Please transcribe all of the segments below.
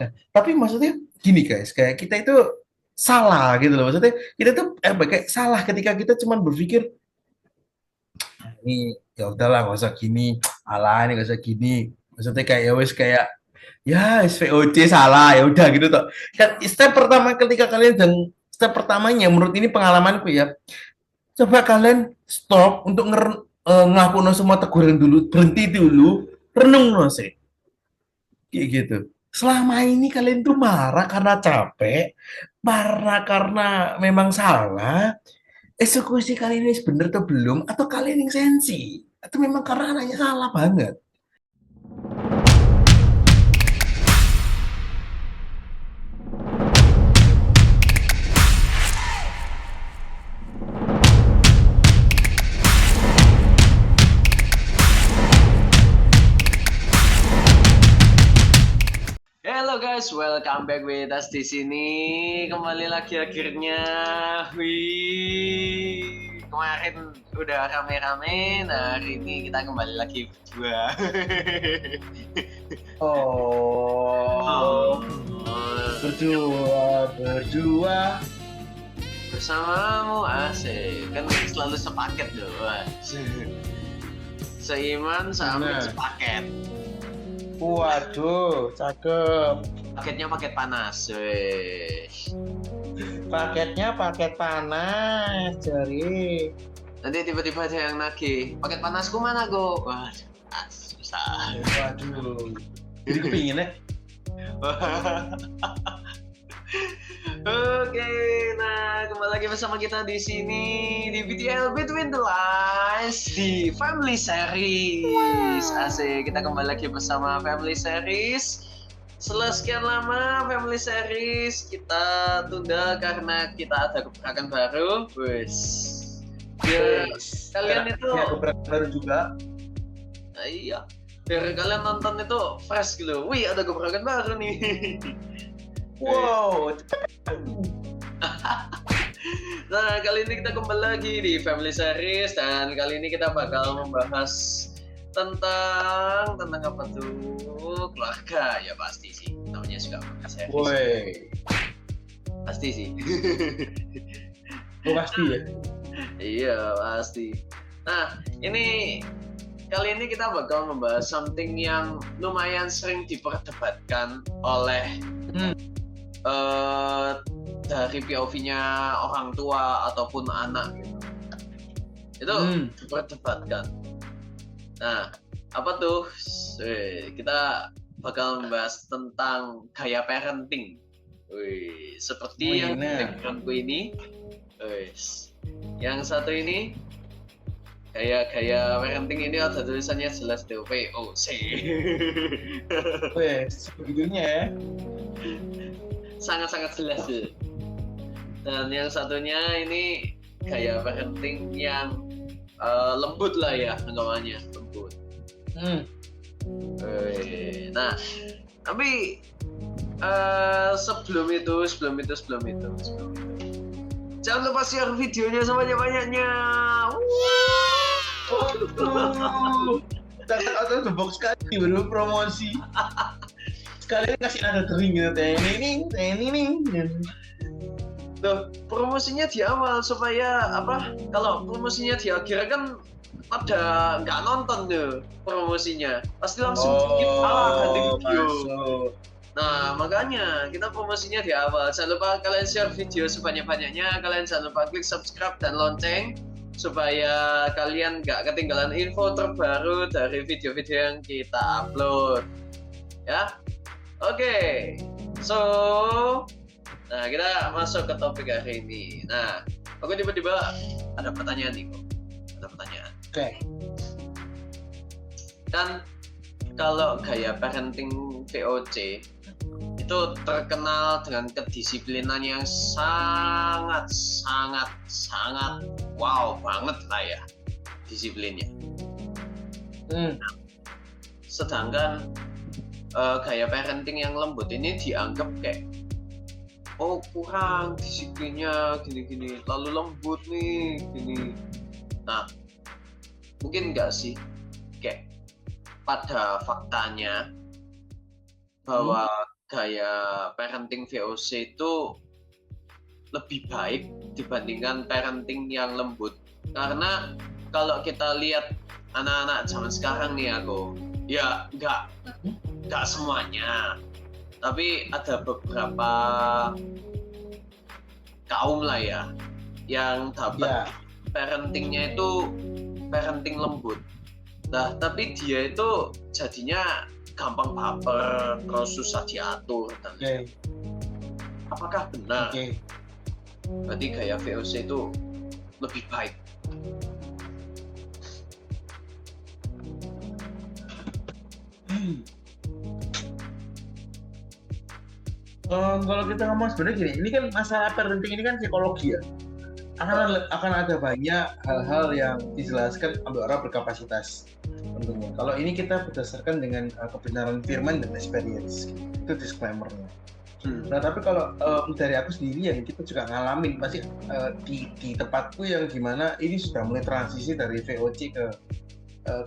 Tapi maksudnya gini guys, kayak kita itu salah gitu loh. Maksudnya kita tuh kayak salah ketika kita cuman berpikir ini ya udahlah nggak usah gini, alah ini nggak usah gini. Maksudnya kayak ya wes kayak ya SVOC salah ya udah gitu toh. Kan step pertama ketika kalian dan step pertamanya menurut ini pengalamanku ya, coba kalian stop untuk ngelakuin semua teguran dulu, berhenti dulu, renung no sih. Kayak gitu. Selama ini kalian tuh marah karena capek, marah karena memang salah, eksekusi kalian ini bener atau belum, atau kalian yang sensi, atau memang karena anaknya salah banget. Hello guys, welcome back with us di sini. Kembali lagi akhirnya. Wih, kemarin udah rame-rame. Nah, hari ini kita kembali lagi berdua. Oh, Oh, berdua. bersamamu asik. Kan selalu sepaket doh. Seiman, seamin, Bener. sepaket. Waduh, cakep. Paketnya paket panas. Wih. Paketnya paket panas, Jari. Nanti tiba-tiba ada yang nagih. Paket panasku mana, Go? Wah, susah. Waduh. Jadi kepingin ya? Oke, nah kembali lagi bersama kita di sini di BTL Between the Lines di Family Series. Asik, kita kembali lagi bersama Family Series. Setelah sekian lama Family Series kita tunda karena kita ada gebrakan baru. Wes. Biar kalian itu ya gebrakan baru juga. iya. Biar kalian nonton itu fresh gitu. Wih, ada gebrakan baru nih. Wow. Nah, kali ini kita kembali lagi di Family Series dan kali ini kita bakal membahas tentang apa tuh? Keluarga. Ya pasti sih. Namanya juga Family Series. Woi. Pasti sih. Pasti ya. Iya, pasti. Nah, ini kali ini kita bakal membahas something yang lumayan sering diperdebatkan oleh dari POV-nya orang tua ataupun anak gitu. Itu diperdebatkan. Nah, apa tuh? Kita bakal membahas tentang gaya parenting. Wih, seperti yang di backgroundku ini. Yang satu ini gaya parenting ini ada tulisannya jelas DOPOC. Wes, begitunya ya. Sangat-sangat jelas ya. Dan yang satunya ini gaya parenting yang lembut lah ya anggapannya, lembut. Nah, tapi sebelum itu jangan lupa share videonya sebanyak-banyaknya. Atau the box sekali baru promosi. Sekalian kasih nada kering gitu, ini. Tuh, promosinya di awal supaya apa? Kalau promosinya di akhir kan pada nggak nonton tuh promosinya, pasti langsung skip ganti video. Masuk. Nah, makanya kita promosinya di awal. Jangan lupa kalian share video sebanyak-banyaknya. Kalian jangan lupa klik subscribe dan lonceng supaya kalian nggak ketinggalan info terbaru dari video-video yang kita upload. Ya, oke. So, nah kita masuk ke topik hari ini. Nah, aku tiba-tiba ada pertanyaan nih kok. Ada pertanyaan. Oke. Kan kalau gaya parenting VOC itu terkenal dengan kedisiplinan yang sangat wow banget lah ya disiplinnya. Sedangkan gaya parenting yang lembut ini dianggap kayak kurang disiplinnya gini-gini, lalu lembut nih gini. Nah, mungkin nggak sih kayak pada faktanya bahwa gaya parenting VOC itu lebih baik dibandingkan parenting yang lembut. Karena kalau kita lihat anak-anak zaman sekarang nih aku, ya nggak semuanya, tapi ada beberapa kaum lah ya yang dapat parentingnya itu parenting lembut. Nah, tapi dia itu jadinya gampang baper, terus susah diatur dan apakah benar? Berarti gaya VOC itu lebih baik. Kalau kita ngomong sebenarnya gini, ini kan masalah parenting ini kan psikologi ya. Akan ada banyak hal-hal yang dijelaskan oleh orang berkapasitas tentunya. Kalau ini kita berdasarkan dengan kebenaran firman dan experience, itu disclaimer-nya. Nah tapi kalau dari aku sendiri yang kita juga ngalamin pasti di tempatku yang gimana ini sudah mulai transisi dari VOC ke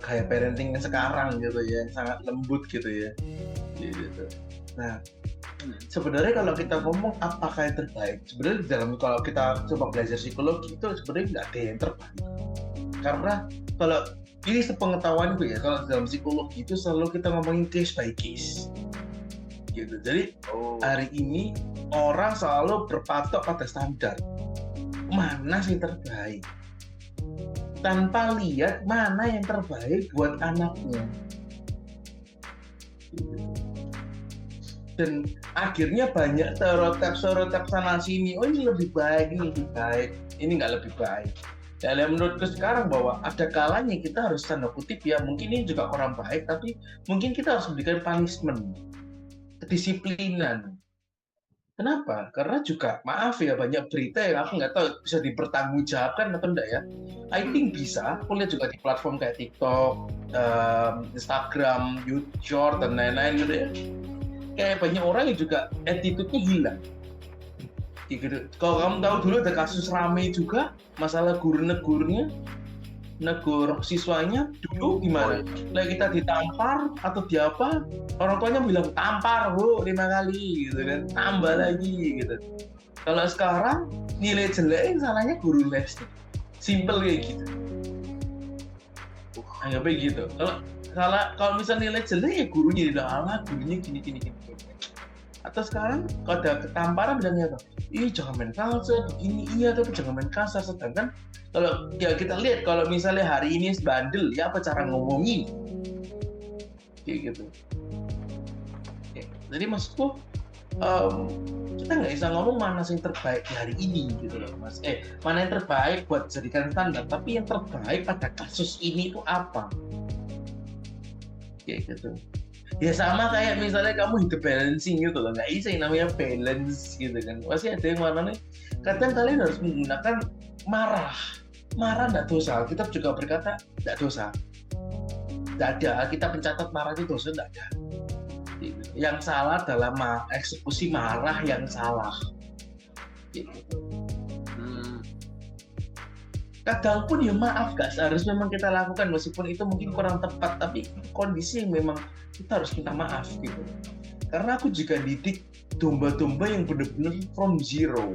gaya parenting yang sekarang gitu ya, yang sangat lembut gitu ya. Gitu. Nah sebenarnya kalau kita ngomong apakah yang terbaik, sebenarnya dalam kalau kita coba belajar psikologi itu sebenarnya nggak ada yang terbaik. Karena kalau ini sepengetahuanku ya, kalau dalam psikologi itu selalu kita ngomongin case by case. Gitu. Jadi hari ini orang selalu berpatok pada standar mana sih terbaik, tanpa lihat mana yang terbaik buat anaknya. Dan akhirnya banyak stereotip sana sini, oh ini lebih baik, ini lebih baik, ini nggak lebih baik. Dan menurutku sekarang bahwa ada kalanya kita harus tanda kutip ya, mungkin ini juga kurang baik, tapi mungkin kita harus memberikan punishment, kedisiplinan. Kenapa? Karena juga maaf ya, banyak berita yang aku nggak tahu bisa dipertanggungjawabkan atau enggak ya. I think bisa. Aku lihat juga di platform kayak TikTok, Instagram, YouTube, dan lain-lain gitu ya. Kayak banyak orang yang juga attitude-nya hilang. Gitu. Kalau kamu tahu dulu ada kasus rame juga masalah guru negurnya, negur siswanya dulu gimana? Lagi kita ditampar atau diapa, orang tuanya bilang tampar bu 5 kali gitu kan, tambah lagi gitu. Kalau sekarang nilai jelek salahnya guru les, simple kayak gitu. Anggapnya gitu. Kalau misalnya nilai jelek ya gurunya tidak alah, gurunya gini. Atau sekarang kalau ada ketamparan bilangnya apa? Ih jangan main kasar, begini iya tapi jangan main kasar. Sedangkan kalau ya kita lihat kalau misalnya hari ini bandel ya apa cara ngomongin kayak gitu. Jadi maksudku kita nggak bisa ngomong mana yang terbaik di hari ini gitu loh mas. Mana yang terbaik buat jadikan standar, tapi yang terbaik pada kasus ini itu apa? Kayak gitu. Ya sama kayak misalnya kamu hidup balancing gitu loh, nggak bisa yang namanya balance gitu kan. Pasti ada yang mana nih, kadang kalian harus menggunakan marah nggak dosa. Kita juga berkata nggak dosa, nggak ada. Kita pencatat marah itu dosa nggak ada. Yang salah dalam eksekusi marah yang salah. Gitu. Kadang pun ya maaf gak seharusnya memang kita lakukan meskipun itu mungkin kurang tepat, tapi kondisi yang memang kita harus minta maaf gitu. Karena aku juga didik domba-domba yang benar-benar from zero.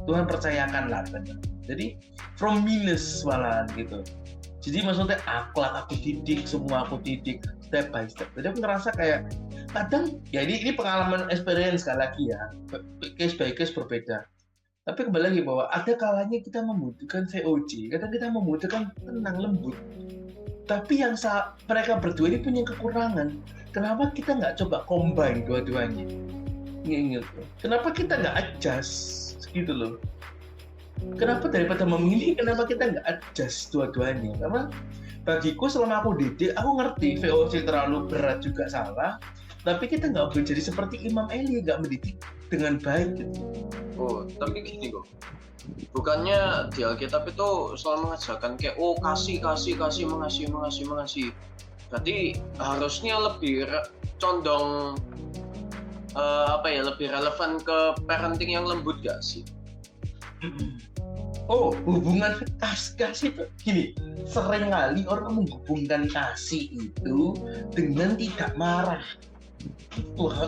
Tuhan percayakanlah benar. Jadi from minus malahan gitu. Jadi maksudnya akhlak aku didik, semua aku didik step by step. Jadi aku ngerasa kayak kadang ya ini pengalaman experience sekali lagi ya, case by case berbeda. Tapi kembali lagi bahwa ada kalanya kita membutuhkan VOC, kadang kita membutuhkan tenang lembut. Tapi yang mereka berdua ini punya kekurangan. Kenapa kita nggak coba combine dua-duanya? Ingat. Kenapa kita nggak adjust gitu loh? Kenapa daripada memilih, kenapa kita nggak adjust dua-duanya? Karena bagiku selama aku didik, aku ngerti VOC terlalu berat juga salah. Tapi kita nggak boleh jadi seperti Imam Eli, nggak mendidik dengan baik gitu. Oh, tapi gini kok. Bukannya di Alkitab itu selalu mengajarkan kayak kasih, mengasihi. Berarti harusnya lebih condong lebih relevan ke parenting yang lembut gak sih? Oh, hubungan kasih itu gini, seringkali orang menghubungkan kasih itu dengan tidak marah.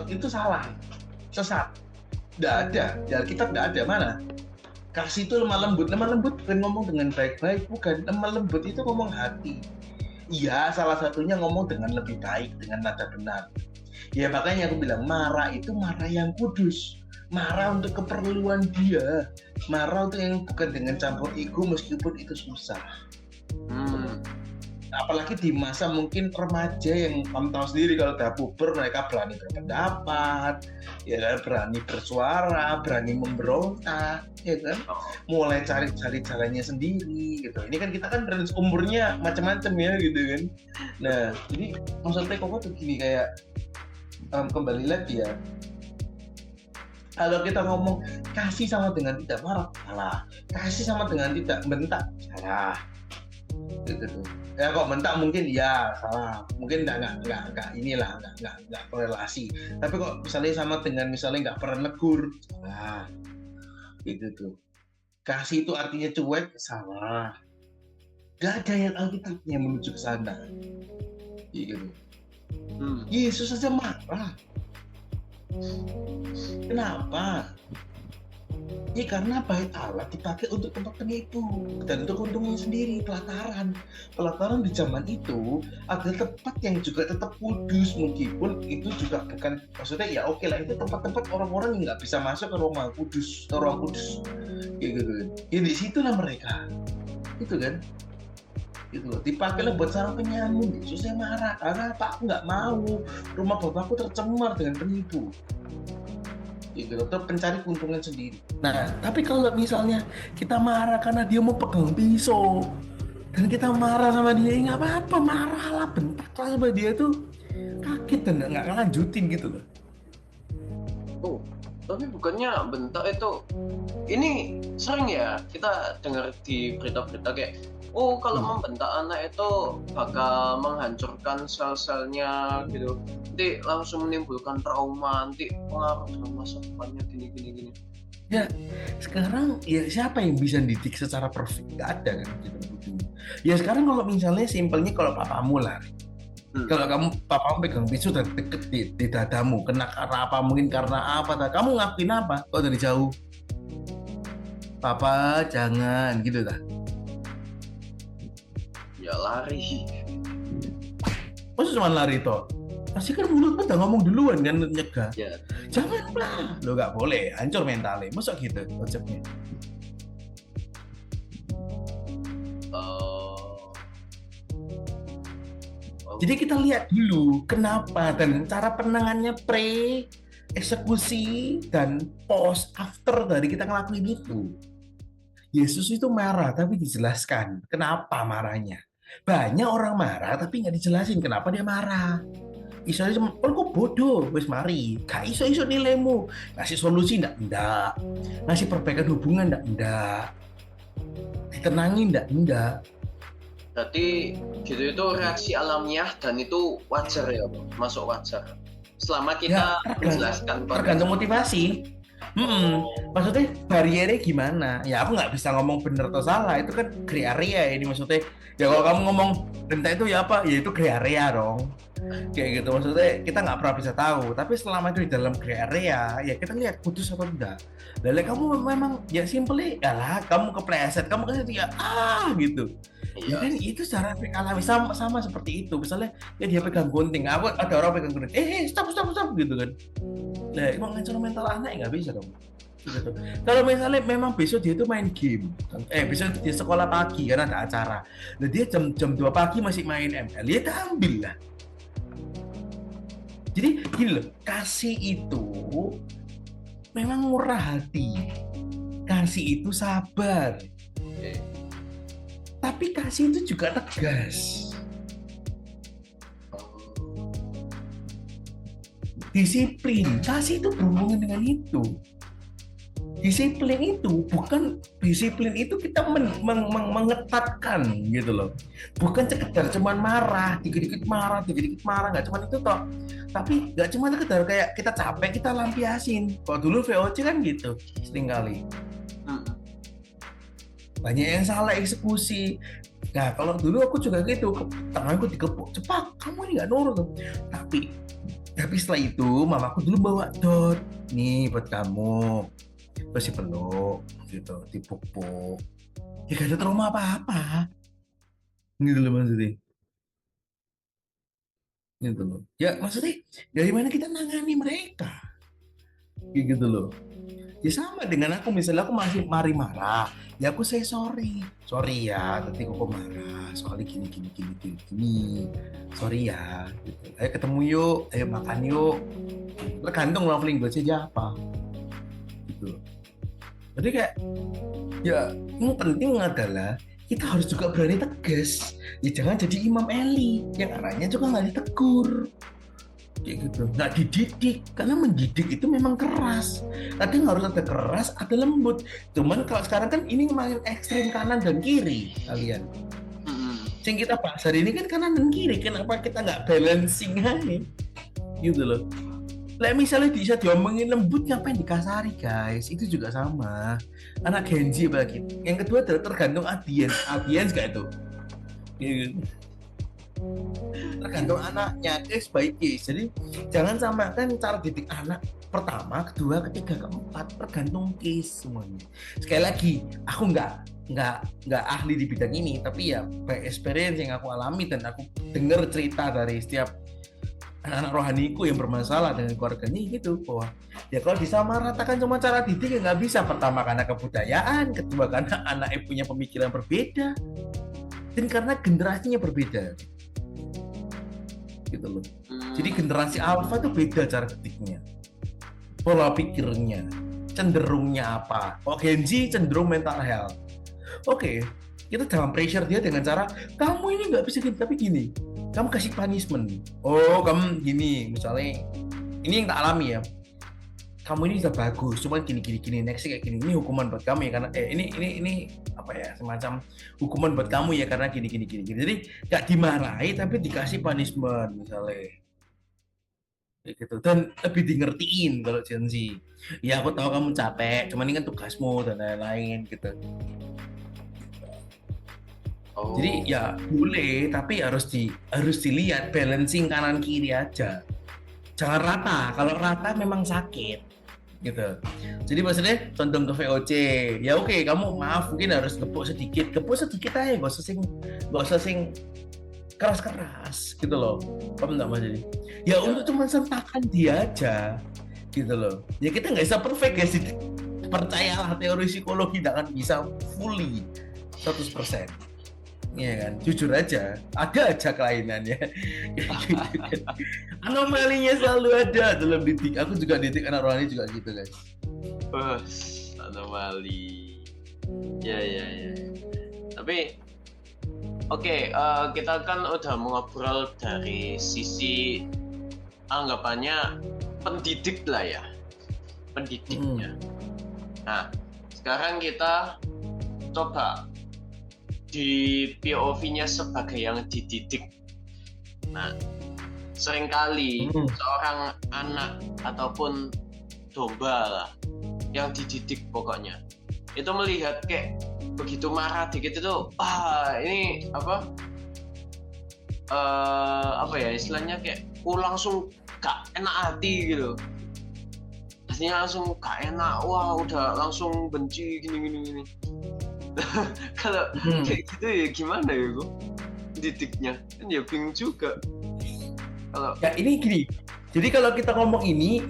itu salah, sesat, nggak ada, di Alkitab nggak ada. Mana kasih itu lemah lembut bukan ngomong dengan baik-baik, bukan. Lemah lembut itu ngomong hati. Iya, salah satunya ngomong dengan lebih baik, dengan nada benar. Ya makanya aku bilang marah itu marah yang kudus, marah untuk keperluan dia, marah untuk yang bukan dengan campur ego meskipun itu susah. Apalagi di masa mungkin remaja yang kamu tahu sendiri, kalau udah puber mereka berani berpendapat, ya kan, berani bersuara, berani memberontak, ya kan, mulai cari-cari jalannya sendiri gitu. Ini kan kita kan range umurnya macam-macam ya gitu kan. Nah jadi maksudnya kok tuh gini, kayak kembali lagi ya, kalau kita ngomong kasih sama dengan tidak marah salah, kasih sama dengan tidak bentak salah gitu tuh. Ya kok bentak mungkin ya salah, mungkin nggak inilah nggak korelasi. Tapi kok misalnya sama dengan misalnya nggak pernah negur salah gitu tuh. Kasih itu artinya cuek salah. Gak ada yang Alkitabnya menuju ke sana gitu. Yesus saja marah. Kenapa? Ya karena bait Allah dipakai untuk tempat penipu dan untuk untungnya sendiri. Pelataran di zaman itu adalah tempat yang juga tetap kudus, meskipun itu juga bukan, maksudnya ya oke lah, itu tempat-tempat orang-orang yang nggak bisa masuk ke Roma Kudus, ke Ruang Kudus gitu kan. Ya di situlah mereka itu kan, gitu loh, dipakailah buat sarang penyamun. Yesusnya marah karena apa? Aku nggak mau rumah bapakku tercemar dengan penipu gitu, atau pencari keuntungan sendiri. Nah, tapi kalau misalnya kita marah karena dia mau pegang pisau dan kita marah sama dia, nggak apa-apa, marah lah, bentak lah sama dia tuh, kaget dan nggak ngelanjutin gitu loh. Oh, tapi bukannya bentak itu, ini sering ya kita dengar di berita-berita kayak, oh kalau membentak anak itu bakal menghancurkan sel-selnya gitu, nanti langsung menimbulkan trauma, nanti pengaruh dalam masa depannya gini. Ya sekarang ya siapa yang bisa didik secara perfect? Gak ada kan gitu. Ya sekarang kalau misalnya simpelnya, kalau papamu lari, kalau papamu pegang pisau dan deket di dadamu, kena karena apa? Mungkin karena apa? Kamu ngakuin apa? Kok dari jauh? Papa jangan gitu dah. Ya lari. Masa cuma lari toh? Pasti kan mulut udah ngomong duluan kan, nyegah. Ya. Jangan lah, lo nggak boleh, hancur mentalnya. Masa gitu konsepnya? Jadi kita lihat dulu kenapa dan cara penangannya pre, eksekusi, dan post after dari kita ngelakuin itu. Yesus itu marah tapi dijelaskan kenapa marahnya. Banyak orang marah tapi nggak dijelasin kenapa dia marah. Misalnya cuma, oh kok bodoh, wes mari, gak iso nilaimu, ngasih solusi ndak, ngasih perbaikan hubungan ndak, ditenangin ndak. Berarti gitu, itu reaksi alamiah dan itu wajar ya, masuk wajar. Selama kita menjelaskan. Tergantung motivasi. Maksudnya bariernya gimana? Ya aku nggak bisa ngomong bener atau salah, itu kan gray area ini maksudnya. Ya kalau kamu ngomong bentak itu ya apa? Ya itu gray area dong. Kayak gitu, maksudnya kita nggak pernah bisa tahu. Tapi selama itu di dalam gray area, ya kita lihat putus atau tidak. Lalu kamu memang ya simpelnya, ya lah kamu kepleset, kamu kan ya gitu. Ya kan itu cara alami, sama seperti itu. Misalnya ya dia pegang gunting, aku ada orang pegang gunting, stop gitu kan. Nah, emang ngancur mental anak ya nggak bisa dong. Gitu. Kalau misalnya memang besok dia itu main game, besok dia sekolah pagi karena ada acara, nah dia jam 2 pagi masih main ML, ya ambil lah. Jadi gini loh, kasih itu memang murah hati, kasih itu sabar, tapi kasih itu juga tegas. Disiplin, kasih itu berhubungan dengan itu. Disiplin itu bukan, disiplin itu kita mengetatkan gitu loh. Bukan sekedar cuman marah, dikit-dikit marah, nggak cuman itu toh. Tapi nggak cuma sekedar kayak kita capek, kita lampiasin. Kalau dulu VOC kan gitu, seringkali. Banyak yang salah eksekusi. Nah kalau dulu aku juga gitu, tanganku dikepuk, cepat, kamu ini nggak nurut. Tapi Tapi setelah itu mamaku dulu bawa dot, nih buat kamu, terus dipeluk gitu, dipupuk, ya gak ada trauma apa-apa gitu loh maksudnya, gitu loh ya maksudnya dari mana kita nangani mereka gitu loh. Ya sama dengan aku, misalnya aku masih marah, ya aku say sorry, sorry ya, nanti aku marah, soalnya gini gini gini gini gini, sorry ya, gitu. Ayo ketemu yuk, ayo makan yuk, tergantung love language dia apa, gitu. Jadi kayak, ya yang penting adalah kita harus juga berani tegas, ya jangan jadi Imam Eli, yang anaknya juga nggak ditegur, kayak gitu, nggak dididik, karena mendidik itu memang keras, kadang harus ada keras ada lembut. Cuman kalau sekarang kan ini main ekstrim kanan dan kiri kalian, yang kita bahas hari ini kan kanan dan kiri, kenapa kita nggak balancing aja gitu loh. Lah misalnya bisa diomongin lembut, ngapain dikasari guys, itu juga sama anak Genji apalagi. Yang kedua adalah tergantung audiens gak itu, gitu. Tergantung anaknya, case by case. Jadi jangan samakan cara didik anak pertama, kedua, ketiga, keempat, tergantung case semuanya. Sekali lagi, aku nggak ahli di bidang ini, tapi ya by experience yang aku alami dan aku dengar cerita dari setiap anak-anak rohaniku yang bermasalah dengan keluarganya gitu, bahwa ya kalau disamaratakan cuma cara didik ya nggak bisa. Pertama karena kebudayaan, kedua karena anaknya punya pemikiran berbeda, dan karena generasinya berbeda gitu loh. Jadi generasi alpha itu beda cara didiknya, pola pikirnya, cenderungnya apa. Oh Gen Z cenderung mental health. Oke, kita jangan pressure dia dengan cara kamu ini nggak bisa gini, tapi gini, kamu kasih punishment. Oh kamu gini, misalnya ini yang tak alami ya, kamu ini sudah bagus, cuman gini gini gini, next kayak gini, ini hukuman buat kamu ya karena ini apa ya, semacam hukuman buat kamu ya karena gini gini gini gini. Jadi gak dimarahi tapi dikasih punishment misalnya kayak gitu, dan lebih di ngertiin kalau Gen Z. Ya aku tahu kamu capek, cuman ini kan tugasmu dan lain-lain gitu. Jadi ya boleh, tapi harus dilihat balancing kanan kiri aja. Jangan rata. Kalau rata memang sakit gitu. Jadi maksudnya condong ke VOC. Ya oke, kamu maaf mungkin harus gepuk sedikit aja, gak usah sing keras-keras gitu loh. Kamu nggak maksudnya? Ya untuk cuma sentakan dia aja gitu loh. Ya kita nggak bisa perfect guys. Percayalah, teori psikologi tidak akan bisa fully 100%. Iya kan, jujur aja, ada aja kelainannya. Anomalinya selalu ada dalam didik. Aku juga didik anak rohani juga gitu guys. Anomali. Ya. Tapi oke, kita kan udah ngobrol dari sisi anggapannya pendidik lah ya, pendidiknya. Nah, sekarang kita coba di POV-nya sebagai yang dididik. Nah, seringkali seorang anak ataupun domba lah yang dididik pokoknya itu melihat kayak begitu marah dikit itu, ini apa ya istilahnya, kayak langsung gak enak hati gitu. Pastinya langsung gak enak, udah langsung benci gini. Kalau kayak gitu ya gimana ya gue didiknya, kan ya bingung juga. Kalau ya ini gini, jadi kalau kita ngomong ini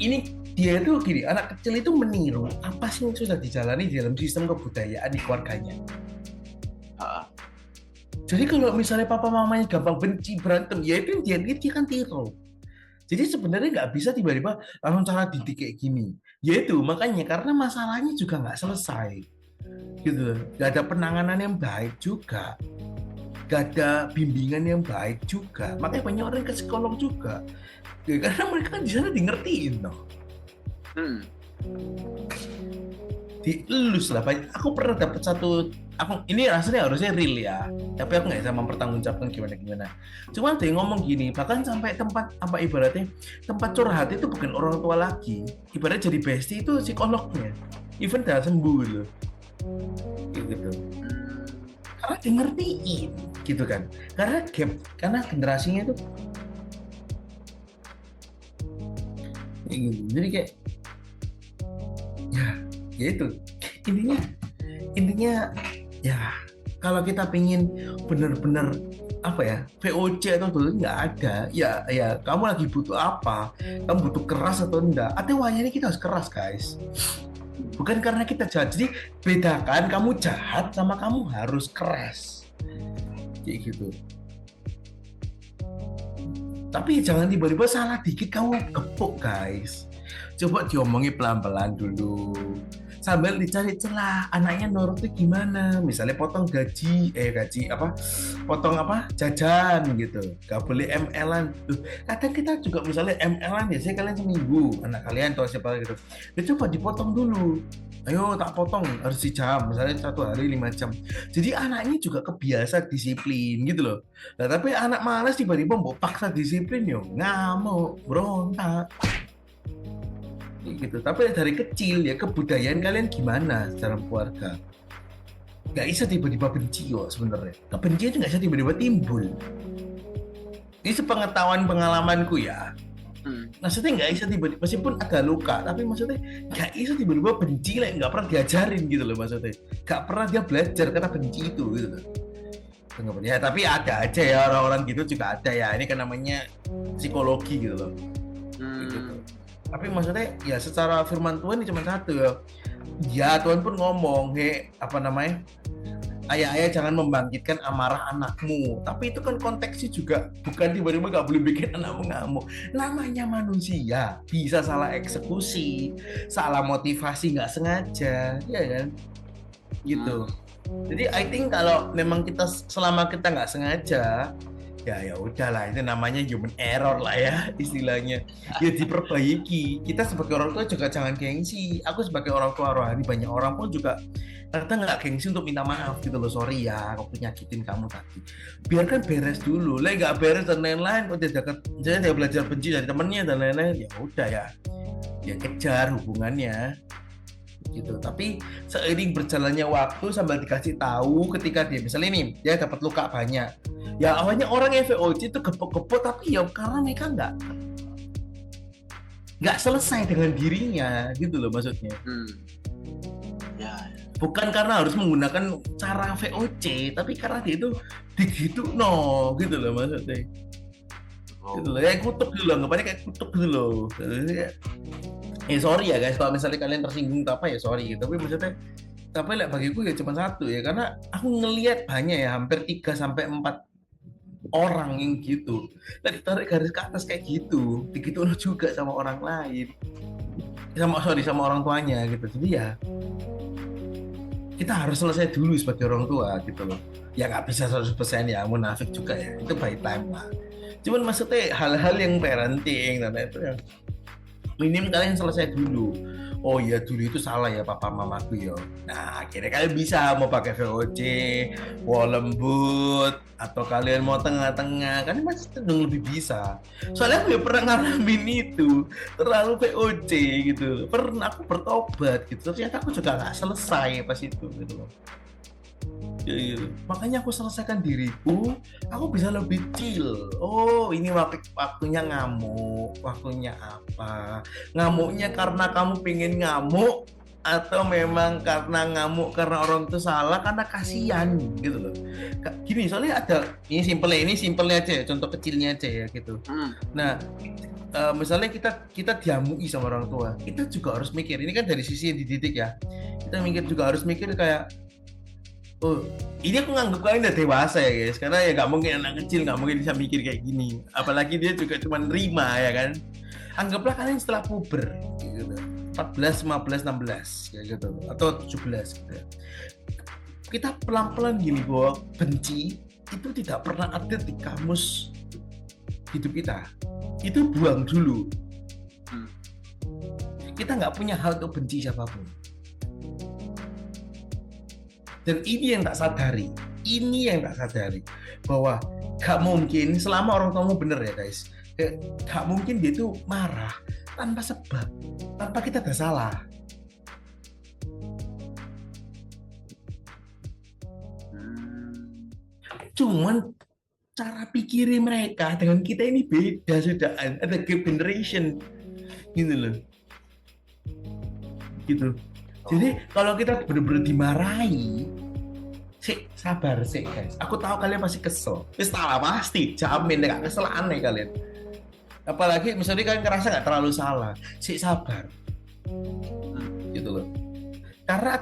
dia itu gini, anak kecil itu meniru apa sih yang sudah dijalani di dalam sistem kebudayaan di keluarganya. Jadi kalau misalnya papa mamanya gampang benci, berantem, ya itu dia kan tiru. Jadi sebenarnya nggak bisa tiba-tiba langsung cara didik kayak gini. Ya itu makanya, karena masalahnya juga nggak selesai gitu, gak ada penanganan yang baik juga, gak ada bimbingan yang baik juga, makanya banyak orang ke psikolog juga ya, karena mereka kan di sana di ngertiin loh, dielus lah. Aku pernah dapat satu, ini rasanya harusnya real ya, tapi aku nggak bisa mempertanggungjawabkan gimana. Cuman dia ngomong gini, bahkan sampai tempat apa ibaratnya tempat curhat itu bukan orang tua lagi, ibaratnya jadi bestie itu psikolognya, even dah sembuh gitu. Gitu. Karena dia ngertiin gitu kan, karena generasinya itu gitu. Jadi kayak ya itu intinya intinya ya kalau kita pingin bener-bener apa ya VOC atau dulu nggak ada ya kamu lagi butuh apa, kamu butuh keras atau enggak, atau wayangnya kita harus keras guys, bukan karena kita jahat. Jadi bedakan kamu jahat sama kamu harus keras kayak gitu. Tapi jangan tiba-tiba salah dikit kamu gepuk guys. Coba diomongi pelan-pelan dulu. Sambil dicari celah, anaknya nurut tuh gimana? Misalnya potong gaji apa? Potong apa? Jajan gitu. Gak boleh ML-an. Tuh, kadang kita juga misalnya ML-an biasanya kalian seminggu, anak kalian atau siapa gitu. Ya coba dipotong dulu. Ayo tak potong harus jam, misalnya 1 hari 5 jam. Jadi anaknya juga kebiasa disiplin gitu loh. Nah tapi anak malas tiba-tiba mau paksa disiplin yo ngamuk, berontak gitu. Tapi dari kecil ya kebudayaan kalian gimana secara keluarga? Gak bisa tiba-tiba benci kok sebenarnya. Kebencian itu gak bisa tiba-tiba timbul. Ini sepengetahuan pengalamanku ya. Maksudnya nggak bisa tiba-tiba, meskipun ada luka, tapi maksudnya nggak bisa tiba-tiba benci lah, nggak pernah diajarin gitu loh maksudnya. Nggak pernah dia belajar karena benci itu gitu loh. Ya tapi ada aja ya orang-orang gitu juga ada ya. Ini kan namanya psikologi gitu loh. Gitu. Tapi maksudnya ya secara firman Tuhan ini cuma satu ya. Ya Tuhan pun ngomong, apa namanya? Ayah-ayah jangan membangkitkan amarah anakmu. Tapi itu kan konteksnya juga bukan tiba-tiba gak boleh bikin anakmu ngamuk. Namanya manusia, bisa salah eksekusi, salah motivasi nggak sengaja, ya kan? Gitu. Jadi I think kalau memang kita selama kita nggak sengaja, ya udahlah, itu namanya human error lah ya istilahnya. Ya diperbaiki. Kita sebagai orang tua juga jangan gengsi. Aku sebagai orang tua rohani, banyak orang pun juga ternyata nggak gengsi untuk minta maaf gitu loh. Sorry ya aku nyakitin kamu tadi, biarkan beres dulu lah. Nggak beres dan lain-lain, kok dia belajar benci dari temennya dan lain-lain, ya udah ya kejar hubungannya gitu. Tapi seiring berjalannya waktu sambil dikasih tahu, ketika dia misalnya nih dia dapat luka banyak, ya awalnya orang yang VOC itu gepok-gepok, tapi ya karena mereka nggak selesai dengan dirinya gitu loh maksudnya. Bukan karena harus menggunakan cara VOC, tapi karena dia itu digitu no gitu loh maksudnya. Gitu loh, kayak kutuk gitu loh, anggapannya kayak kutuk gitu loh. Sorry ya guys kalau misalnya kalian tersinggung apa ya sorry gitu. Tapi maksudnya tapi lah bagiku ya cuma satu ya, karena aku ngelihat banyak ya, hampir 3-4 orang yang gitu. Tadi tarik garis ke atas kayak gitu, begitu juga sama orang lain, sama orang tuanya gitu. Jadi ya kita harus selesai dulu sebagai orang tua gitu loh. Ya nggak bisa 100% ya, munafik juga ya, itu by time lah. Cuman maksudnya hal-hal yang parenting dan itu yang minim kalian selesai dulu. Oh iya dulu itu salah ya papa mamaku ya. Nah akhirnya kalian bisa mau pakai VOC, mau lembut, atau kalian mau tengah-tengah, kan masih cenderung lebih bisa. Soalnya aku ya pernah ngalamin itu, terlalu VOC gitu. Pernah aku bertobat gitu, ternyata aku juga nggak selesai pas itu gitu loh. Ya. Makanya aku selesaikan diriku, aku bisa lebih chill. Oh ini waktunya ngamuk, waktunya apa? Ngamuknya karena kamu pengen ngamuk, atau memang karena ngamuk karena orang itu salah, karena kasihan gitu loh. Gini soalnya ada, ini simpelnya aja ya, contoh kecilnya aja ya gitu. Nah misalnya kita diamui sama orang tua, kita juga harus mikir, ini kan dari sisi yang dididik ya, kita juga harus mikir kayak, oh, ini aku nganggep kalian udah dewasa ya guys, karena ya nggak mungkin anak kecil nggak mungkin bisa mikir kayak gini, apalagi dia juga cuma nerima ya kan. Anggaplah kalian setelah puber gitu, 14, 15, 16 kayak gitu, atau 17 gitu. Kita pelan-pelan gini bahwa benci itu tidak pernah ada di kamus hidup kita, itu buang dulu. Kita nggak punya hak untuk benci siapapun. Dan ini yang tak sadari, bahwa gak mungkin selama orang tuamu bener ya guys, gak mungkin dia itu marah tanpa sebab, tanpa kita ada salah. Cuman cara pikir mereka dengan kita ini beda, sudah ada gap generation. gitu loh, gitu. Jadi kalau kita bener-bener dimarahi, sih sabar sih guys. Aku tahu kalian pasti kesel. Wis salah pasti, jamin gak kesel aneh kalian. Apalagi misalnya kalian ngerasa nggak terlalu salah, sih sabar, gitu loh. Karena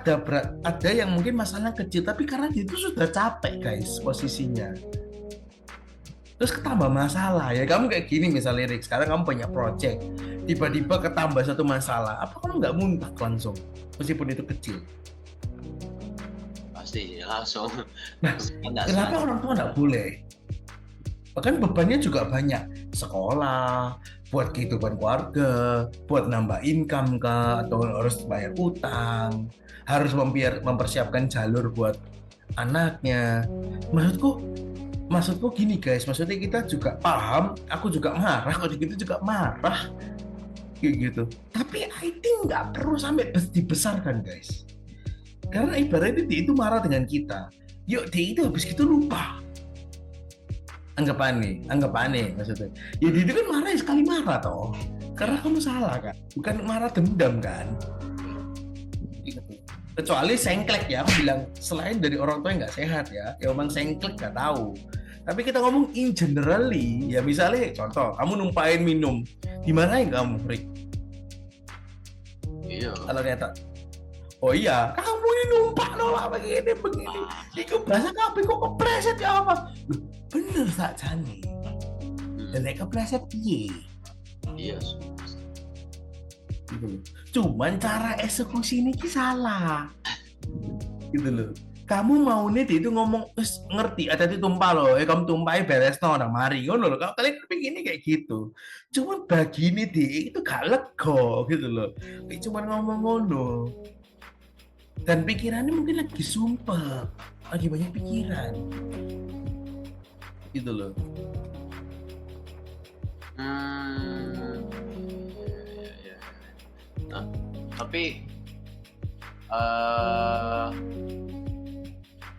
ada yang mungkin masalah kecil, tapi karena dia itu sudah capek guys posisinya. Terus ketambah masalah ya, kamu kayak gini misalnya Rick, sekarang kamu banyak project, tiba-tiba ketambah satu masalah, apa kamu nggak muntah langsung meskipun itu kecil? Pasti langsung. Nah, kenapa orang tua nggak boleh? Bahkan bebannya juga banyak, sekolah, buat kehidupan keluarga, buat nambah income kah, atau harus bayar utang, harus mempersiapkan jalur buat anaknya. Maksudku gini guys, maksudnya kita juga paham, aku juga marah, kalau gitu juga marah, kayak gitu. Tapi I think nggak perlu sampai dibesarkan guys. Karena ibaratnya dia itu marah dengan kita, yuk dia itu habis gitu lupa. Anggap aneh maksudnya. Ya dia itu kan marah sekali marah toh. Karena kamu salah kan, bukan marah dendam kan. Gitu. Kecuali sengklek ya, aku bilang selain dari orang tua yang nggak sehat ya memang sengklek nggak tahu. Tapi kita ngomong in generally, ya misalnya contoh, kamu numpain minum, dimarahin kamu, Rick? Iya. Kalau ternyata, oh iya, kamu ini numpak nolak begini, itu bahasa kamu kok kepleset ya apa? Loh, bener saja nih. Dan kepleset piye? Iya. Gitu loh. Cuman cara eksekusi ini salah. Gitu loh. Kamu mau nih dia itu ngomong ngerti ada tumpah loh, kamu tumpahi beres no, nah mari ngono loh. Kalau kalian begini kayak gitu, cuman begini dia itu gak lego gitu loh, kayak cuman ngomong ngono dan pikirannya mungkin lagi sumpah, lagi banyak pikiran gitu loh. Ya. Nah, tapi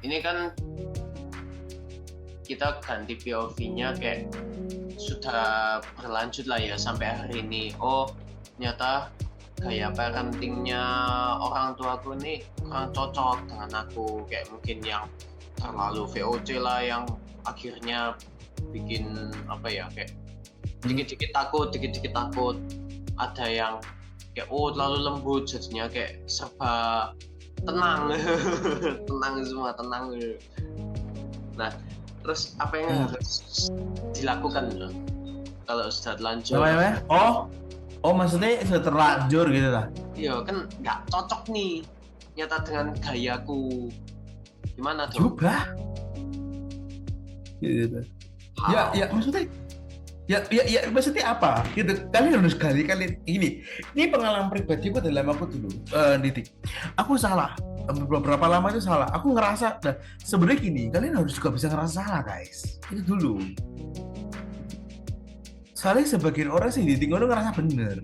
ini kan kita ganti POV-nya kayak sudah berlanjut lah ya sampai hari ini. Oh, ternyata gaya parentingnya orang tuaku nih kurang cocok dengan aku, kayak mungkin yang terlalu VOC lah, yang akhirnya bikin apa ya, kayak dikit-dikit takut, ada yang kayak terlalu lembut jadinya kayak serba tenang. tenang. Nah, terus apa yang harus dilakukan loh kalau sudah terlanjur? Oh maksudnya sudah terlanjur gitu lah? Iya kan nggak cocok nih nyata dengan gayaku, gimana tuh? Coba gitu. Ya maksudnya ya maksudnya apa gitu, kalian harus kalian ini pengalaman pribadiku dalam aku dulu, Didik, aku salah beberapa lama itu salah, aku ngerasa sebenarnya gini, kalian harus juga bisa ngerasa salah guys, itu dulu. Soalnya sebagian orang sih Didik ngono ngerasa bener,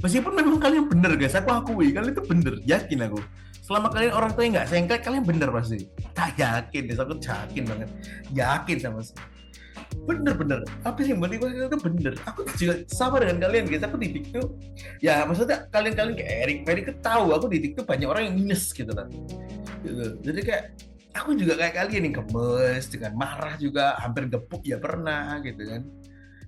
meskipun memang kalian bener guys, aku akui kalian itu bener, yakin aku. Selama kalian orang tua yang nggak sengklek, kalian bener pasti. Tak yakin deh, aku yakin banget, yakin sama bener apa sih mbak Niko itu bener. Aku juga sama dengan kalian guys, aku Didik tuh ya maksudnya kalian kayak Erik tahu aku Didik tuh banyak orang yang minus gitu kan gitu. Jadi kayak aku juga kayak kalian yang gemes dengan marah juga, hampir gepuk ya pernah gitu kan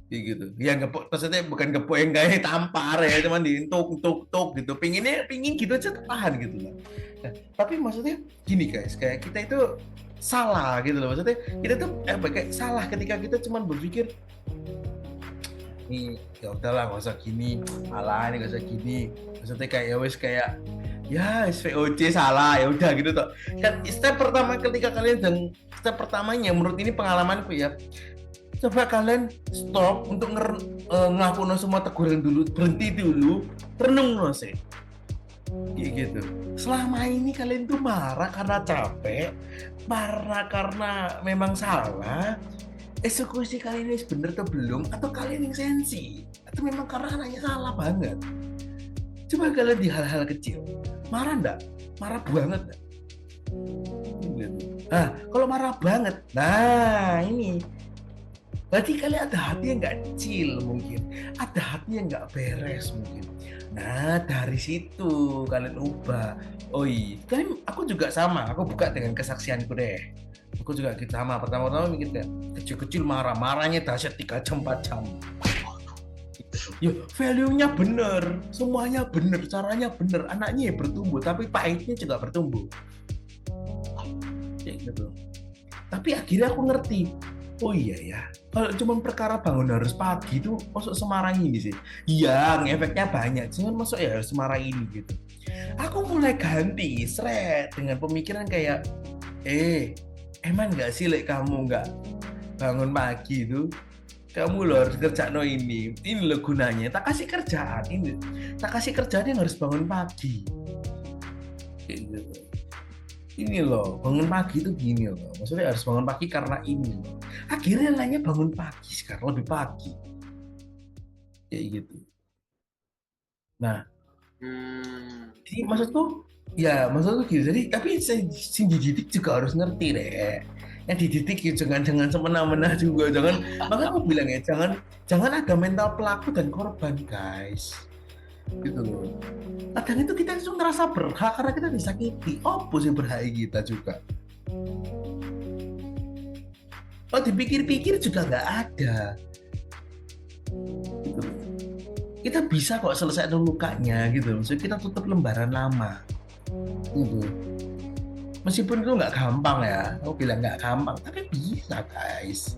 kayak gitu ya. Gepuk maksudnya bukan gepuk yang kayak tampar ya, cuman tuk gitu, pingin gitu aja tahan gitu lah. Nah, tapi maksudnya gini guys, kayak kita itu salah gitu loh, maksudnya kita tuh kayak salah ketika kita cuma berpikir nih ya udahlah nggak usah gini, alah ini nggak usah gini, maksudnya kayak ya wes kayak ya SVOC salah ya udah gitu toh kan. Step pertama ketika kalian step pertamanya menurut ini pengalamanku ya, coba kalian stop untuk ngelakuin semua teguran dulu, berhenti dulu, renung no sih kayak gitu. Selama ini kalian tuh marah karena capek, marah karena memang salah, eksekusi kalian ini bener atau belum, atau kalian yang sensi, atau memang karena anaknya salah banget. Coba kalian di hal-hal kecil marah enggak? Marah banget enggak? Nah, kalau marah banget, nah ini Berarti kalian ada hati yang nggak chill mungkin, ada hati yang nggak beres mungkin. Nah dari situ kalian ubah. Oh iya, kan aku juga sama. Aku buka dengan kesaksianku deh. Aku juga gitu sama. Pertama-tama mikir kayak kecil-kecil marah, marahnya dahsyat 3 jam 4 jam. Ya value-nya bener, semuanya bener, caranya bener, anaknya ya bertumbuh, tapi pahitnya juga bertumbuh. Kayak gitu. Tapi akhirnya aku ngerti, oh iya ya, kalau cuma perkara bangun harus pagi itu masuk Semarang ini sih. Iya, efeknya banyak, cuman masuk ya harus Semarang ini gitu. Aku mulai ganti, seret dengan pemikiran kayak, emang nggak sih kamu nggak bangun pagi itu? Kamu loh harus kerja no ini loh gunanya. Tak kasih kerjaan ini, tak kasih kerjaan yang harus bangun pagi. Kayak gitu. Ini loh, bangun pagi itu gini loh. Maksudnya harus bangun pagi karena ini loh. Akhirnya lainnya bangun pagi sekarang lebih pagi. Kayak gitu. Nah, jadi maksudku gitu. Jadi tapi si dididik juga harus ngerti deh. Yang dididik ya jangan semena-mena juga. Makanya aku bilang ya, jangan ada mental pelaku dan korban, guys. Gitu loh. Kadang itu kita langsung ngerasa berhak karena kita disakiti. Oh, sih berhak kita juga. Oh, dipikir-pikir juga nggak ada. Gitu. Kita bisa kok selesai lukanya gitu. Maksudnya kita tutup lembaran lama. Gitu. Meskipun itu nggak gampang ya, aku bilang nggak gampang, tapi bisa guys.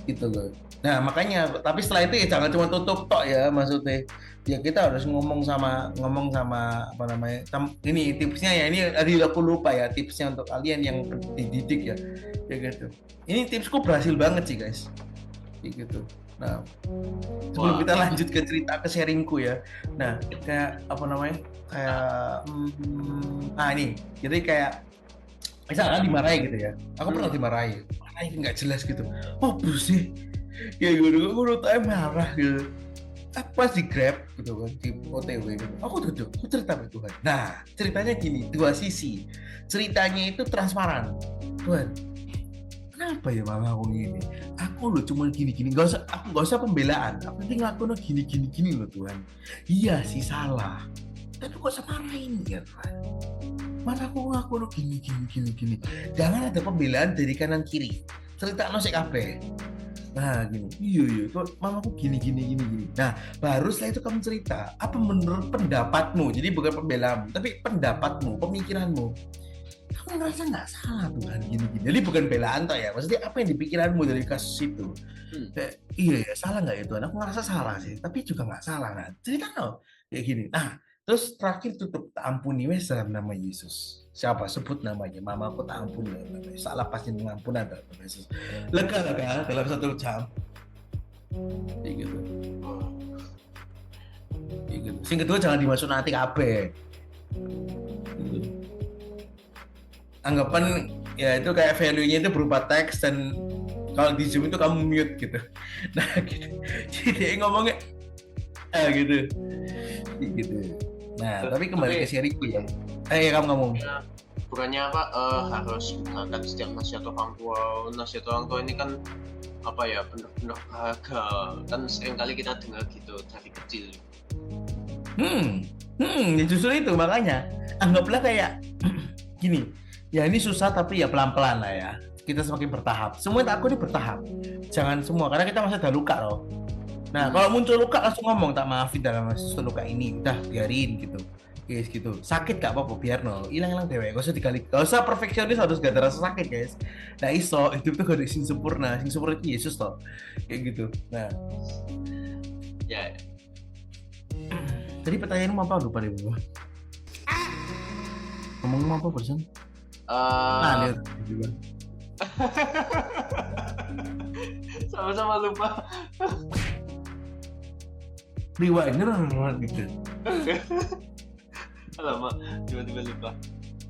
Gitu loh. Nah makanya, tapi setelah itu ya jangan cuma tutup tok ya, maksudnya ya kita harus ngomong sama apa namanya, ini tipsnya ya, ini tadi aku lupa ya tipsnya untuk kalian yang dididik ya gitu. Ini tipsku berhasil banget sih guys, gitu. Nah sebelum kita lanjut ke cerita ke sharingku ya, nah kayak apa namanya, kayak ini jadi kayak misalkan dimarahi gitu ya, aku pernah dimarahi nggak jelas gitu, oh sih ya gitu, menurut saya marah gitu. Pas di Grab gitu kan, di OTW gitu, aku cerita sama Tuhan. Nah ceritanya gini, dua sisi ceritanya itu transparan. Tuhan, kenapa ya mama aku gini? Aku loh cuma gini-gini, aku gak usah pembelaan. Aku nanti ngelakuin gini loh Tuhan. Iya sih salah, tapi kok sama marahin ya Tuhan? Mana aku ngelakuin gini. Jangan ada pembelaan dari kanan kiri. Cerita no kabeh. Nah gini, iya, kok mamaku gini. Nah baru setelah itu kamu cerita, apa menurut pendapatmu? Jadi bukan pembelaanmu, tapi pendapatmu, pemikiranmu. Kamu ngerasa nggak salah Tuhan gini. Jadi bukan belaan toh ya, maksudnya apa yang dipikiranmu dari kasus itu? Kayak, iya ya salah nggak ya Tuhan? Aku ngerasa salah sih, tapi juga nggak salah. Nah cerita no, kayak gini. Nah terus terakhir tutup, tak ampuni wes dalam nama Yesus. Siapa sebut namanya, mama aku tak ampuni dalam nama Yesus. Salah pasti mengampunan dalam nama Yesus. Lega dalam 1 jam. Kayak gitu. Kayak gitu. Sing kedua jangan dimasuk nanti KB. Gitu. Anggapan ya itu kayak value-nya itu berupa teks, dan kalau di Zoom itu kamu mute gitu. Nah gitu. Jadi dia ngomongnya gitu. Nah tapi kembali ke sharingku ya. Kamu ngomong. Bukannya apa harus mengangkat setiap nasihat orang tua ini kan apa ya, benar-benar gagal kan, seringkali kita dengar gitu dari kecil. Ya justru itu makanya anggaplah kayak gini. Ya ini susah tapi ya pelan-pelan lah ya. Kita semakin bertahap. Semua aku ini bertahap. Jangan semua karena kita masih ada luka loh. Nah kalau muncul luka langsung ngomong, tak maafin dalam luka ini, udah biarin gitu. Guys gitu, sakit gak apa-apa, biar no, hilang dewek, gak usah gak usah perfeksionis, harus gak ada rasa sakit guys. Nah iso, hidup tuh gak ada sing sempurna itu Yesus toh, kayak gitu. Nah ya tadi pertanyaanmu apa, lupa deh Bapak. Ngomong apa persen? Lihat juga. Sama-sama lupa. Rewinder gitu. Lama, tiba-tiba lupa.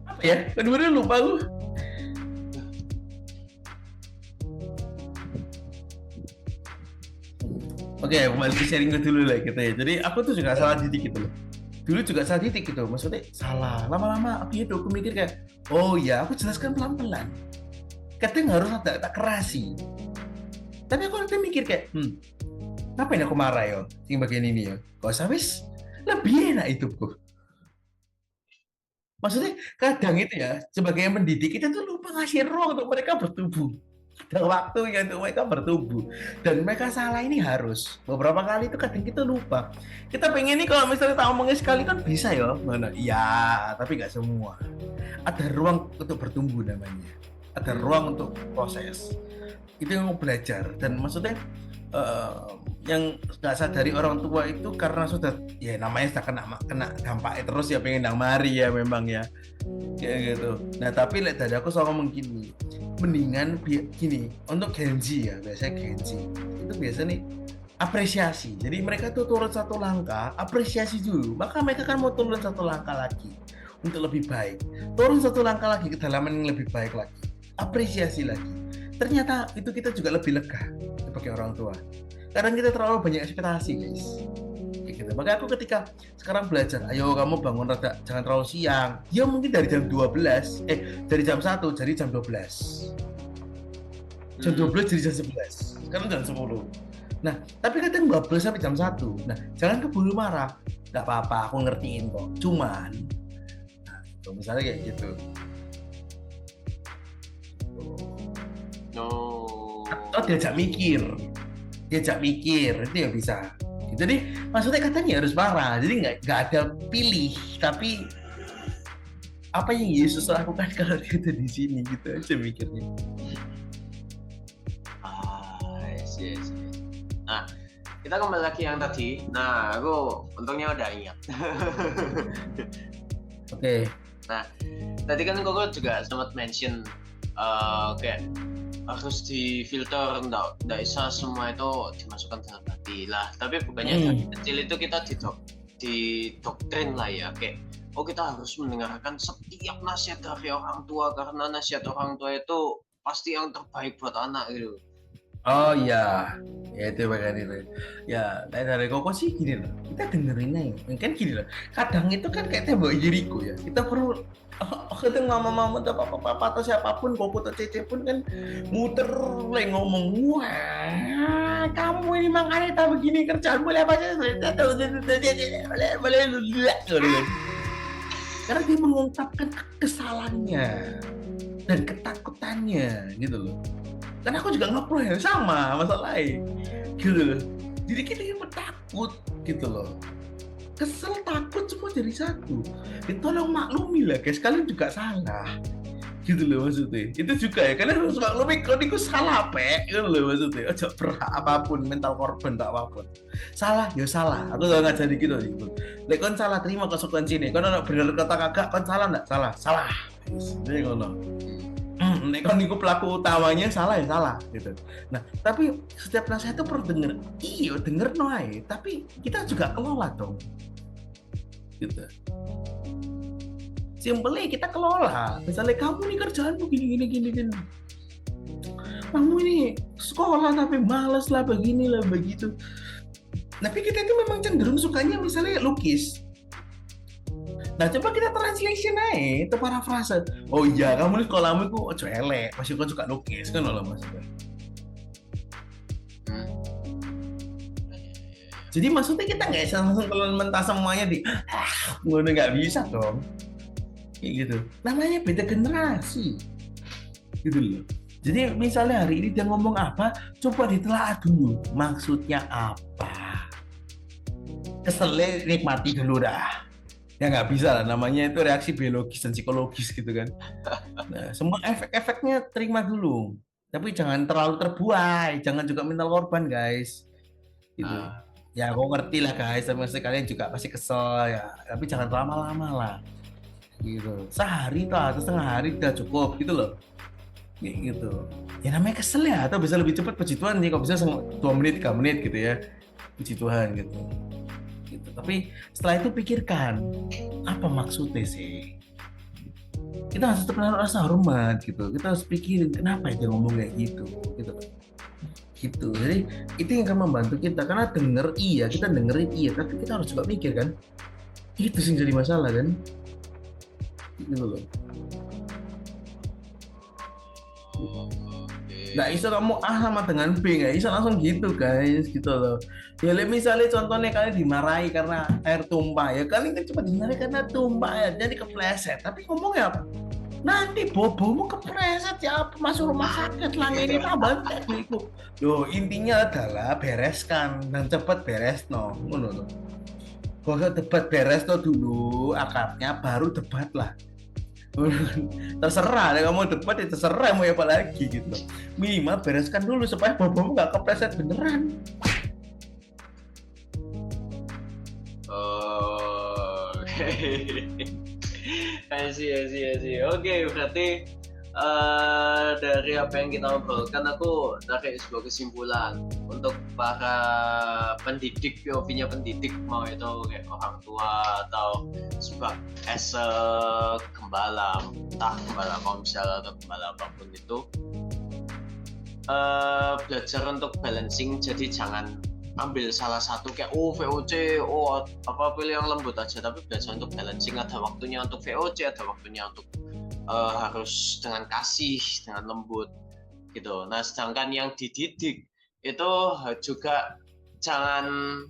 Apa ya? Bener-bener lupa lu. Oke, kembali ke sharing gue dulu lah gitu ya. Jadi aku tuh juga salah didik gitu loh. Dulu juga salah didik gitu, maksudnya salah. Lama-lama aku mikir kayak, oh ya aku jelaskan pelan-pelan. Kadang harus tak kerasi. Tapi aku nanti mikir kayak, ngapain aku marah ya, yang bagian ini ya. Kok wis lebih enak hidupku. Maksudnya kadang itu ya, sebagai yang mendidik kita tuh lupa ngasih ruang untuk mereka bertumbuh. Ada waktunya untuk mereka bertumbuh. Dan mereka salah ini harus. Beberapa kali itu kadang kita lupa. Kita pengen nih kalau misalnya tak omongin sekali kan bisa ya. Mana? Iya, tapi nggak semua. Ada ruang untuk bertumbuh namanya. Ada ruang untuk proses. Itu yang mau belajar. Dan maksudnya yang nggak sadari orang tua itu karena sudah ya namanya sudah kena dampaknya terus ya pengen nang mari ya memang ya kayak gitu. Nah tapi dari aku selalu ngomong gini, mendingan gini untuk Gen Z ya, biasanya Gen Z itu biasa nih apresiasi. Jadi mereka tuh turun satu langkah, apresiasi dulu, maka mereka kan mau turun satu langkah lagi untuk lebih baik, turun satu langkah lagi ke dalaman yang lebih baik lagi, apresiasi lagi. Ternyata itu kita juga lebih lega sebagai orang tua. Kadang kita terlalu banyak ekspektasi guys. Gitu. Makanya aku ketika sekarang belajar, ayo kamu bangun rada, jangan terlalu siang. Ya mungkin dari jam 12, dari jam 1 jadi jam 12. Jam 12 jadi jam 11. Sekarang jam 10. Nah, tapi kadang 12 sampai jam 1. Nah, jangan keburu marah. Gak apa-apa, aku ngertiin kok. Cuman, nah, itu misalnya kayak gitu. Atau diajak mikir itu ya bisa. Jadi maksudnya katanya harus marah, jadi nggak ada pilih, tapi apa yang Yesus lakukan kalau kita di sini gitu aja mikirnya. Yes. Nah, kita kembali lagi yang tadi. Nah, aku untungnya udah ingat. Oke. Nah, tadi kan Koko juga sempat mention kayak harus difilter, nggak bisa semua itu dimasukkan dalam hati lah. Tapi bukannya dari kecil itu kita didoktrin lah ya, kayak kita harus mendengarkan setiap nasihat dari orang tua karena nasihat orang tua itu pasti yang terbaik buat anak gitu. Oh iya, ya itu bagian itu. Ya, dari Koko sih gini loh, kita dengerin aja. Kan gini loh, kadang itu kan kayak tembok Jericho ya. Kita perlu kita mama-mama atau papa atau siapapun, Koko atau Cece pun kan muter ngomong, wah kamu ini makanya tak begini kerjaan boleh apa aja, boleh karena dia mengungkapkan kesalahannya dan ketakutannya gitu loh. Karena aku juga ngeplay yang sama masalahnya gitu loh. Jadi kita yang takut gitu loh, kesel takut semua jadi satu. Tolong maklumi lah guys, kalian juga salah gitu loh maksudnya. Itu juga ya, kalian harus maklumi kalau itu salah gitu loh maksudnya. Ojo berhak apapun, mental korban tak apapun. Salah ya salah, aku gak ngajari gitu gitu. Lek kon salah terima konsekuensi nih. Kon ono bener kata kagak, kon salah enggak? Salah. Jadi ngono. Nek kon niku pelaku utamanya salah ya salah gitu. Nah, tapi setiap nasihat itu perlu denger. Iya, denger noai, tapi kita juga kelola dong. Gitu. Simpelnya kita kelola. Misalnya kamu nih kerjaanmu gini. Kamu ini sekolah tapi malas lah beginilah begitu. Tapi kita itu memang cenderung sukanya misalnya lukis. Nah coba kita translation aja itu parafrase. Oh iya kamu nih sekolahmu itu ojo elek, masih kau suka lukis kan loh maksudnya. Jadi maksudnya kita nggak bisa langsung kalau mentah semuanya udah nggak bisa dong. Kayak gitu. Namanya beda generasi. Gitu loh. Jadi misalnya hari ini dia ngomong apa, coba ditelaah dulu. Maksudnya apa? Keselnya nikmati dulu dah. Ya nggak bisa lah, namanya itu reaksi biologis dan psikologis gitu kan. Nah, semua efek-efeknya terima dulu. Tapi jangan terlalu terbuai, jangan juga mental korban guys. Gitu. Ya aku ngerti lah guys, sama kalian juga pasti kesel ya. Tapi jangan lama-lama lah. Gitu. Sehari atau setengah hari udah cukup gitu loh. Gitu. Ya namanya kesel ya, atau bisa lebih cepat puji Tuhan nih, kalau bisa 2 menit 3 menit gitu ya. Puji Tuhan gitu. Gitu. Tapi setelah itu pikirkan apa maksudnya sih. Kita harus tetap menaruh rasa hormat gitu. Kita harus pikirin kenapa dia ngomong kayak gitu. Gitu. Jadi itu yang akan membantu kita karena kita dengerin iya, tapi kita harus juga mikir kan. Itu sih jadi masalah kan. Gitu loh. Oke. Nggak bisa kamu A sama dengan B, nggak bisa langsung gitu guys, gitu loh. Ya misalnya contohnya kalian dimarahi karena air tumpah, ya kalian kan cuma dimarahi karena tumpah ya, jadi kepleset. Tapi ngomongnya apa? Nanti bobomu kepleset ya, apa masuk rumah sakit lah ini tambah tekniku. Yo intinya adalah bereskan dan cepat beres no, ngono loh. Kalau debat beres no dulu akarnya, baru debat lah. Terserah deh kamu debat ya, terserah mau apa lagi gitu. Minimal bereskan dulu supaya bobomu nggak kepleset beneran. Oh, I see. Oke, berarti dari apa yang kita obrolkan, aku tarik sebuah kesimpulan untuk para pendidik, POV-nya pendidik, mau itu kayak orang tua atau as a gembala, entah gembala komsel atau gembala apapun itu, belajar untuk balancing. Jadi jangan ambil salah satu kayak VOC, pilih yang lembut aja, tapi belajar untuk balancing. Ada waktunya untuk VOC, ada waktunya untuk harus dengan kasih, dengan lembut gitu. Nah, sedangkan yang dididik itu juga jangan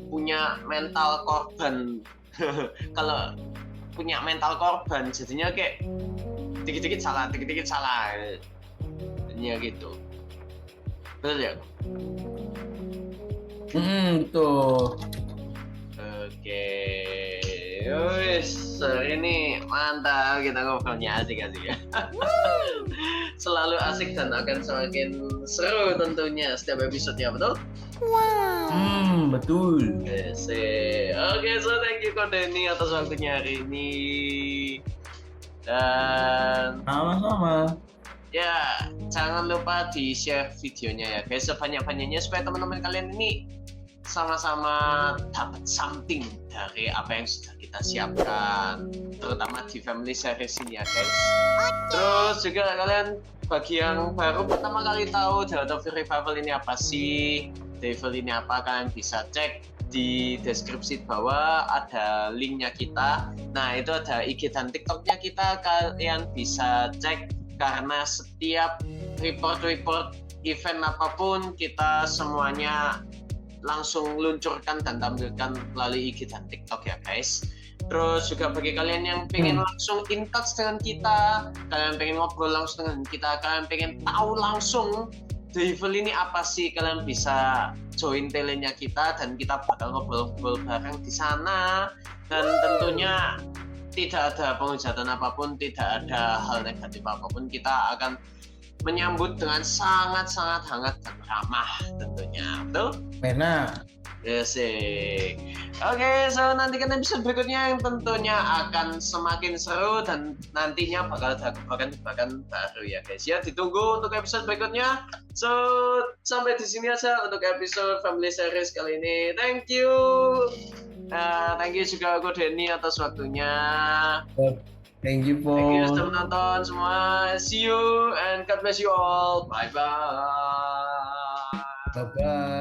punya mental korban. Kalau punya mental korban jadinya kayak dikit-dikit salah ya gitu. Betul ya? Betul. Oke, wis ini mantap, kita ngobrolnya asik ya. Selalu asik dan akan semakin seru tentunya setiap episodenya, betul? Betul. Oke, so thank you Ko Denny atas waktunya hari ini. Dan Sama-sama. ya, jangan lupa di-share videonya ya guys, sebanyak-banyaknya supaya teman-teman kalian ini sama-sama dapat something dari apa yang sudah kita siapkan, terutama di family series ini ya guys. Terus juga kalian bagi yang baru pertama kali tahu Devil Revival ini apa sih, Devil ini apa, kalian bisa cek di deskripsi bawah, ada linknya kita. Nah itu ada IG dan TikToknya kita, kalian bisa cek karena setiap report event apapun kita semuanya langsung luncurkan dan tampilkan melalui IG dan TikTok ya guys. Terus juga bagi kalian yang pengen langsung in touch dengan kita, kalian pengen ngobrol langsung dengan kita, kalian pengen tahu langsung Devil ini apa sih, kalian bisa join telenya kita dan kita bakal ngobrol-ngobrol bareng di sana. Dan tentunya tidak ada penghujatan apapun, tidak ada hal negatif apapun, kita akan menyambut dengan sangat-sangat hangat dan ramah tentunya, betul? Benar. Yes. Oke, so nantikan episode berikutnya yang tentunya akan semakin seru dan nantinya bakal ada gebrakan-gebrakan baru ya guys ya. Ditunggu untuk episode berikutnya. So sampai di sini aja untuk episode Family Series kali ini. Thank you. Thank you juga Ko Denny atas waktunya. Thank you for. Thank you sudah menonton semua. See you and God bless you all. Bye bye. Bye bye.